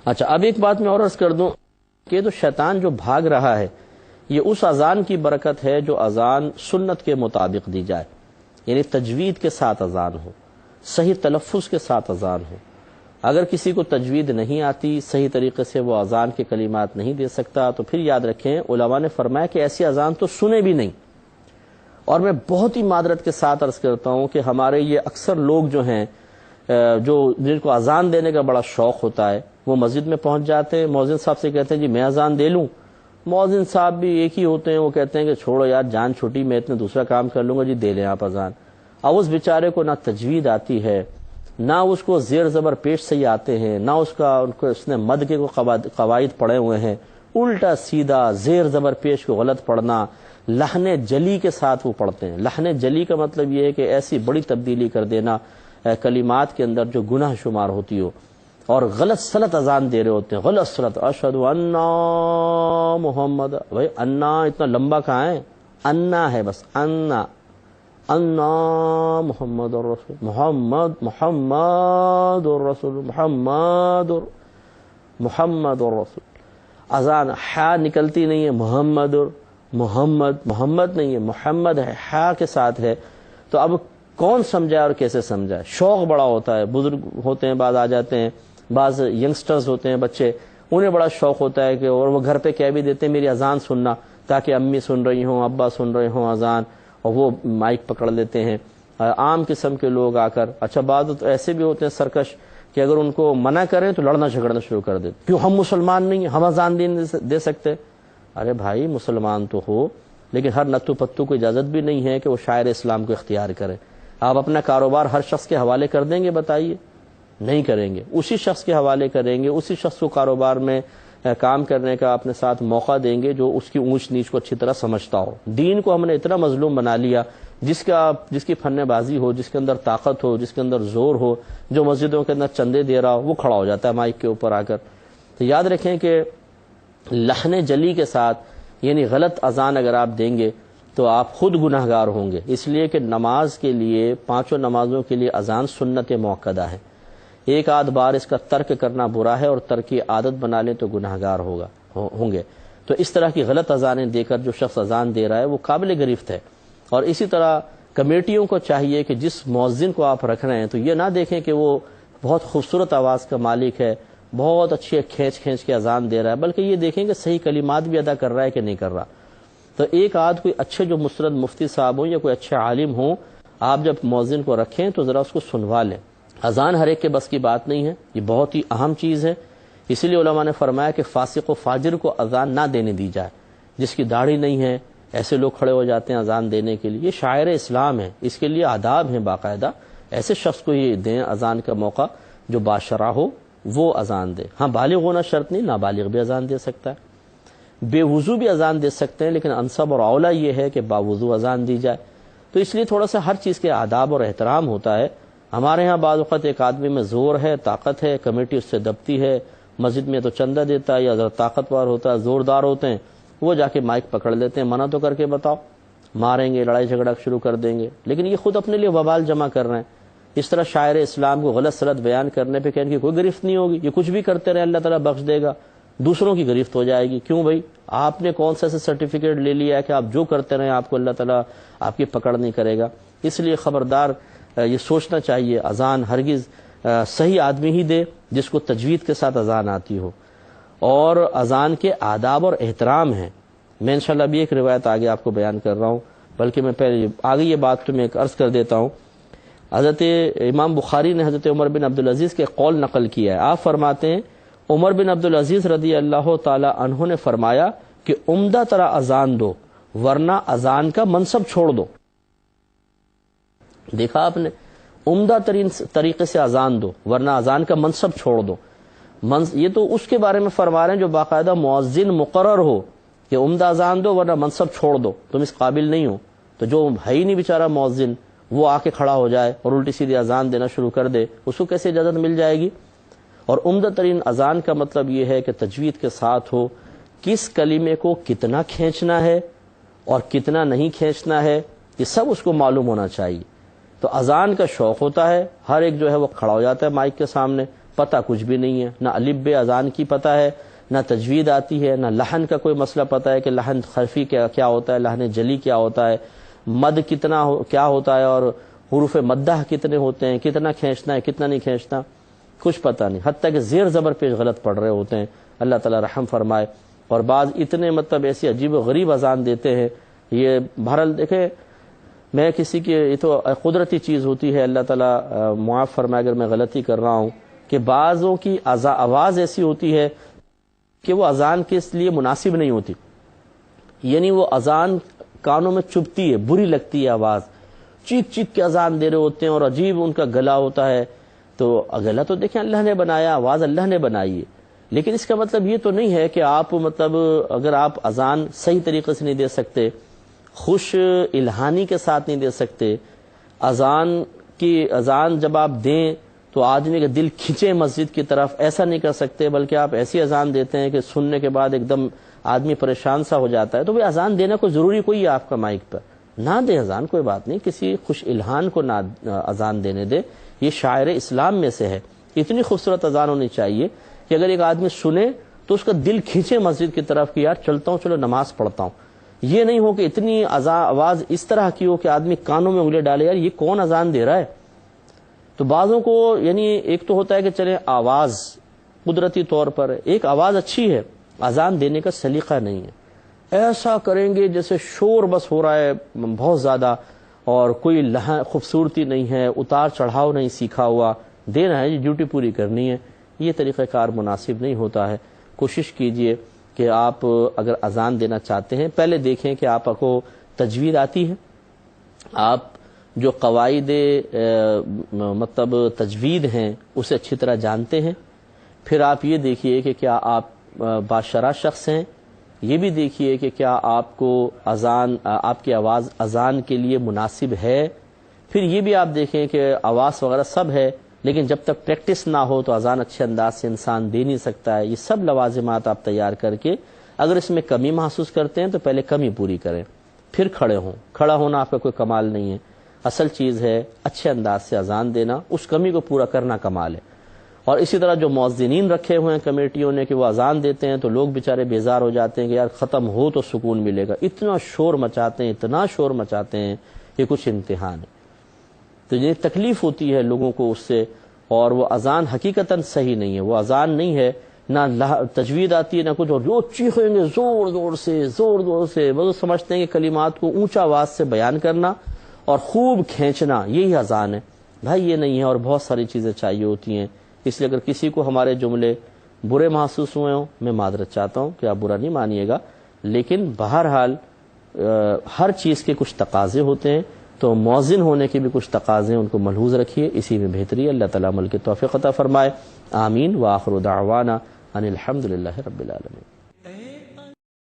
اچھا، اب ایک بات میں اور عرض کر دوں کہ تو شیطان جو بھاگ رہا ہے یہ اس اذان کی برکت ہے جو اذان سنت کے مطابق دی جائے، یعنی تجوید کے ساتھ اذان ہو، صحیح تلفظ کے ساتھ اذان ہو۔ اگر کسی کو تجوید نہیں آتی، صحیح طریقے سے وہ اذان کے کلمات نہیں دے سکتا، تو پھر یاد رکھیں علماء نے فرمایا کہ ایسی اذان تو سنے بھی نہیں۔ اور میں بہت ہی معذرت کے ساتھ عرض کرتا ہوں کہ ہمارے یہ اکثر لوگ جو ہیں جن کو اذان دینے کا بڑا شوق ہوتا ہے، وہ مسجد میں پہنچ جاتے ہیں، مؤذن صاحب سے کہتے ہیں جی میں اذان دے لوں۔ مؤذن صاحب بھی ایک ہی ہوتے ہیں، وہ کہتے ہیں کہ چھوڑو یار جان چھوٹی، میں اتنے دوسرا کام کر لوں گا، جی دے لیں آپ اذان۔ اب اس بیچارے کو نہ تجوید آتی ہے، نہ اس کو زیر زبر پیش صحیح آتے ہیں، نہ اس نے مد کے قواعد پڑھے ہوئے ہیں، الٹا سیدھا زیر زبر پیش کو غلط پڑھنا، لحن جلی کے ساتھ وہ پڑھتے ہیں۔ لحن جلی کا مطلب یہ ہے کہ ایسی بڑی تبدیلی کر دینا کلمات کے اندر جو گناہ شمار ہوتی ہو، اور غلط سلط اذان دے رہے ہوتے ہیں، غلط سلط، اشہد انا محمد، بھائی انا اتنا لمبا کہاں ہے؟ انا ہے بس، انا محمد الرسول، محمد الرسول، محمد الرسول۔ اذان ہا نکلتی نہیں ہے، محمد نہیں ہے، محمد ہے، ہا کے ساتھ ہے۔ تو اب کون سمجھائے اور کیسے سمجھائے؟ شوق بڑا ہوتا ہے، بزرگ ہوتے ہیں، بعض آ جاتے ہیں، بعض ینگسٹرز ہوتے ہیں، بچے، انہیں بڑا شوق ہوتا ہے کہ اور وہ گھر پہ کہہ بھی دیتے ہیں میری اذان سننا، تاکہ امی سن رہی ہوں، ابا سن رہے ہوں اذان، اور وہ مائک پکڑ لیتے ہیں عام قسم کے لوگ آ کر۔ اچھا، بعض تو ایسے بھی ہوتے ہیں سرکش کہ اگر ان کو منع کریں تو لڑنا جھگڑنا شروع کر دیتے، کیوں ہم مسلمان نہیں ہیں، ہم اذان دے سکتے؟ ارے بھائی مسلمان تو ہو، لیکن ہر نتو پتو کو اجازت بھی نہیں ہے کہ وہ شاعر اسلام کو اختیار کرے۔ آپ اپنا کاروبار ہر شخص کے حوالے کر دیں گے؟ بتائیے، نہیں کریں گے، اسی شخص کے حوالے کریں گے، اسی شخص کو کاروبار میں کام کرنے کا اپنے ساتھ موقع دیں گے جو اس کی اونچ نیچ کو اچھی طرح سمجھتا ہو۔ دین کو ہم نے اتنا مظلوم بنا لیا، جس کی فن بازی ہو، جس کے اندر طاقت ہو، جس کے اندر زور ہو، جو مسجدوں کے اندر چندے دے رہا ہو، وہ کھڑا ہو جاتا ہے مائک کے اوپر آ کر۔ تو یاد رکھیں کہ لحن جلی کے ساتھ، یعنی غلط اذان اگر آپ دیں گے تو آپ خود گناہگار ہوں گے، اس لیے کہ نماز کے لیے، پانچوں نمازوں کے لیے اذان سنت موقدہ ہے۔ ایک آدھ بار اس کا ترک کرنا برا ہے، اور ترک عادت بنا لیں تو گناہگار ہوں گے۔ تو اس طرح کی غلط اذانیں دے کر جو شخص اذان دے رہا ہے وہ قابل گرفت ہے۔ اور اسی طرح کمیٹیوں کو چاہیے کہ جس مؤذن کو آپ رکھ رہے ہیں تو یہ نہ دیکھیں کہ وہ بہت خوبصورت آواز کا مالک ہے، بہت اچھی کھینچ کے اذان دے رہا ہے، بلکہ یہ دیکھیں کہ صحیح کلمات بھی ادا کر رہا ہے کہ نہیں کر رہا۔ تو ایک آدھ کوئی اچھے جو مستند مفتی صاحب ہوں یا کوئی اچھے عالم ہوں، آپ جب مؤذن کو رکھیں تو ذرا اس کو سنوا لیں۔ اذان ہر ایک کے بس کی بات نہیں ہے، یہ بہت ہی اہم چیز ہے، اسی لیے علماء نے فرمایا کہ فاسق و فاجر کو اذان نہ دینے دی جائے۔ جس کی داڑھی نہیں ہے، ایسے لوگ کھڑے ہو جاتے ہیں اذان دینے کے لیے، یہ شاعر اسلام ہے، اس کے لیے آداب ہیں باقاعدہ، ایسے شخص کو یہ دیں اذان کا موقع جو باشرع ہو، وہ اذان دے۔ ہاں بالغ ہونا شرط نہیں، نابالغ بھی اذان دے سکتا ہے، بے وضو بھی اذان دے سکتے ہیں، لیکن انسب اور اولا یہ ہے کہ باوضو اذان دی جائے۔ تو اس لیے تھوڑا سا ہر چیز کے آداب اور احترام ہوتا ہے۔ ہمارے ہاں بعض وقت ایک آدمی میں زور ہے، طاقت ہے، کمیٹی اس سے دبتی ہے، مسجد میں تو چندہ دیتا ہے یا ذرا طاقتور ہوتا ہے، زوردار ہوتے ہیں، وہ جا کے مائک پکڑ لیتے ہیں، منع تو کر کے بتاؤ، ماریں گے، لڑائی جھگڑا شروع کر دیں گے، لیکن یہ خود اپنے لیے وبال جمع کر رہے ہیں۔ اس طرح شاعر اسلام کو غلط سلط بیان کرنے پہ کہنے کی کوئی گرفت نہیں ہوگی، یہ کچھ بھی کرتے رہے اللہ تعالیٰ بخش دے گا، دوسروں کی گرفت ہو جائے گی۔ کیوں بھائی؟ آپ نے کون سا ایسا سرٹیفکیٹ لے لیا ہے کہ آپ جو کرتے رہیں آپ کو اللہ تعالیٰ آپ کی پکڑ نہیں کرے گا؟ اس لیے خبردار یہ سوچنا چاہیے، اذان ہرگز صحیح آدمی ہی دے جس کو تجوید کے ساتھ اذان آتی ہو۔ اور اذان کے آداب اور احترام ہیں۔ میں انشاءاللہ ابھی ایک روایت آگے آپ کو بیان کر رہا ہوں، بلکہ میں پہلے آگے یہ بات تو میں ایک عرض کر دیتا ہوں۔ حضرت امام بخاری نے حضرت عمر بن عبدالعزیز کے قول نقل کیا ہے۔ آپ فرماتے ہیں عمر بن عبدالعزیز رضی اللہ تعالی عنہ نے فرمایا کہ عمدہ طرح اذان دو ورنہ اذان کا منصب چھوڑ دو۔ دیکھا آپ نے، عمدہ ترین طریقے سے اذان دو ورنہ اذان کا منصب چھوڑ دو۔ یہ تو اس کے بارے میں فرما رہے ہیں جو باقاعدہ مؤذن مقرر ہو کہ عمدہ اذان دو ورنہ منصب چھوڑ دو، تم اس قابل نہیں ہو۔ تو جو ہے ہی نہیں بیچارہ مؤذن، وہ آ کے کھڑا ہو جائے اور الٹی سیدھی اذان دینا شروع کر دے، اس کو کیسے اجازت مل جائے گی؟ اور عمدہ ترین اذان کا مطلب یہ ہے کہ تجوید کے ساتھ ہو، کس کلمے کو کتنا کھینچنا ہے اور کتنا نہیں کھینچنا ہے، یہ سب اس کو معلوم ہونا چاہیے۔ تو اذان کا شوق ہوتا ہے، ہر ایک جو ہے وہ کھڑا ہو جاتا ہے مائک کے سامنے، پتہ کچھ بھی نہیں ہے، نہ الف ب اذان کی پتہ ہے، نہ تجوید آتی ہے، نہ لحن کا کوئی مسئلہ پتہ ہے کہ لحن خفی کیا ہوتا ہے، لحن جلی کیا ہوتا ہے، مد کتنا کیا ہوتا ہے، اور حروف مدہ کتنے ہوتے ہیں، کتنا کھینچنا ہے کتنا نہیں کھینچنا، کچھ پتہ نہیں، حتیٰ کہ زیر زبر پیش غلط پڑھ رہے ہوتے ہیں۔ اللہ تعالیٰ رحم فرمائے۔ اور بعض اتنے مطلب ایسی عجیب و غریب اذان دیتے ہیں، یہ بہرحال دیکھیں میں کسی کی، یہ تو قدرتی چیز ہوتی ہے، اللہ تعالیٰ معاف فرمائے اگر میں غلطی کر رہا ہوں، کہ بعضوں کی آواز ایسی ہوتی ہے کہ وہ اذان کے لیے مناسب نہیں ہوتی، یعنی وہ اذان کانوں میں چبھتی ہے، بری لگتی ہے آواز، چیخ چیخ کے اذان دے رہے ہوتے ہیں اور عجیب ان کا گلا ہوتا ہے۔ تو گلا تو دیکھیں اللہ نے بنایا، آواز اللہ نے بنائی ہے، لیکن اس کا مطلب یہ تو نہیں ہے کہ آپ مطلب اگر آپ اذان صحیح طریقے سے نہیں دے سکتے، خوش الہانی کے ساتھ نہیں دے سکتے، اذان جب آپ دیں تو آدمی کا دل کھینچے مسجد کی طرف، ایسا نہیں کر سکتے، بلکہ آپ ایسی اذان دیتے ہیں کہ سننے کے بعد ایک دم آدمی پریشان سا ہو جاتا ہے، تو وہ اذان دینا کوئی ضروری کوئی ہے آپ کا مائک پر، نہ دے اذان، کوئی بات نہیں، کسی خوش الہان کو نہ اذان دینے دے، یہ شاعر اسلام میں سے ہے۔ اتنی خوبصورت اذان ہونی چاہیے کہ اگر ایک آدمی سنے تو اس کا دل کھینچے مسجد کی طرف کہ یار چلتا ہوں، چلو نماز پڑھتا ہوں۔ یہ نہیں ہو کہ اتنی آواز اس طرح کی ہو کہ آدمی کانوں میں انگلی ڈالے، یار یہ کون اذان دے رہا ہے۔ تو بعضوں کو یعنی ایک تو ہوتا ہے کہ چلے آواز قدرتی طور پر ایک آواز اچھی ہے، اذان دینے کا سلیقہ نہیں ہے، ایسا کریں گے جیسے شور بس ہو رہا ہے بہت زیادہ، اور کوئی خوبصورتی نہیں ہے، اتار چڑھاؤ نہیں سیکھا ہوا، دینا ہے ڈیوٹی پوری کرنی ہے، یہ طریقہ کار مناسب نہیں ہوتا ہے۔ کوشش کیجئے کہ آپ اگر اذان دینا چاہتے ہیں پہلے دیکھیں کہ آپ کو تجوید آتی ہے، آپ جو قواعد مطلب تجوید ہیں اسے اچھی طرح جانتے ہیں، پھر آپ یہ دیکھیے کہ کیا آپ باشرع شخص ہیں، یہ بھی دیکھیے کہ کیا آپ کو اذان، آپ کی آواز اذان کے لیے مناسب ہے، پھر یہ بھی آپ دیکھیں کہ آواز وغیرہ سب ہے، لیکن جب تک پریکٹس نہ ہو تو اذان اچھے انداز سے انسان دے نہیں سکتا ہے۔ یہ سب لوازمات آپ تیار کر کے اگر اس میں کمی محسوس کرتے ہیں تو پہلے کمی پوری کریں، پھر کھڑے ہوں۔ کھڑا ہونا آپ کا کوئی کمال نہیں ہے، اصل چیز ہے اچھے انداز سے اذان دینا، اس کمی کو پورا کرنا کمال ہے۔ اور اسی طرح جو مؤذنین رکھے ہوئے ہیں کمیٹیوں نے کہ وہ اذان دیتے ہیں تو لوگ بیچارے بیزار ہو جاتے ہیں کہ یار ختم ہو تو سکون ملے گا، اتنا شور مچاتے ہیں، اتنا شور مچاتے ہیں کہ کچھ امتحان ہے۔ تو یہ تکلیف ہوتی ہے لوگوں کو اس سے، اور وہ اذان حقیقتاً صحیح نہیں ہے، وہ اذان نہیں ہے، نہ تجوید آتی ہے نہ کچھ، اور جو چیخیں گے زور زور سے وہ سمجھتے ہیں کہ کلمات کو اونچا آواز سے بیان کرنا اور خوب کھینچنا یہی اذان ہے۔ بھائی یہ نہیں ہے، اور بہت ساری چیزیں چاہیے ہوتی ہیں۔ اس لیے اگر کسی کو ہمارے جملے برے محسوس ہوئے ہوں میں معذرت چاہتا ہوں کہ آپ برا نہیں مانیے گا، لیکن بہرحال ہر چیز کے کچھ تقاضے ہوتے ہیں، تو مؤذن ہونے کے بھی کچھ تقاضے ان کو ملحوظ رکھیے، اسی میں بہتری ہے۔ اللہ تعالیٰ عمل کی توفیق عطا فرمائے، آمین۔ وآخر دعوانا ان الحمد للہ رب العالمین۔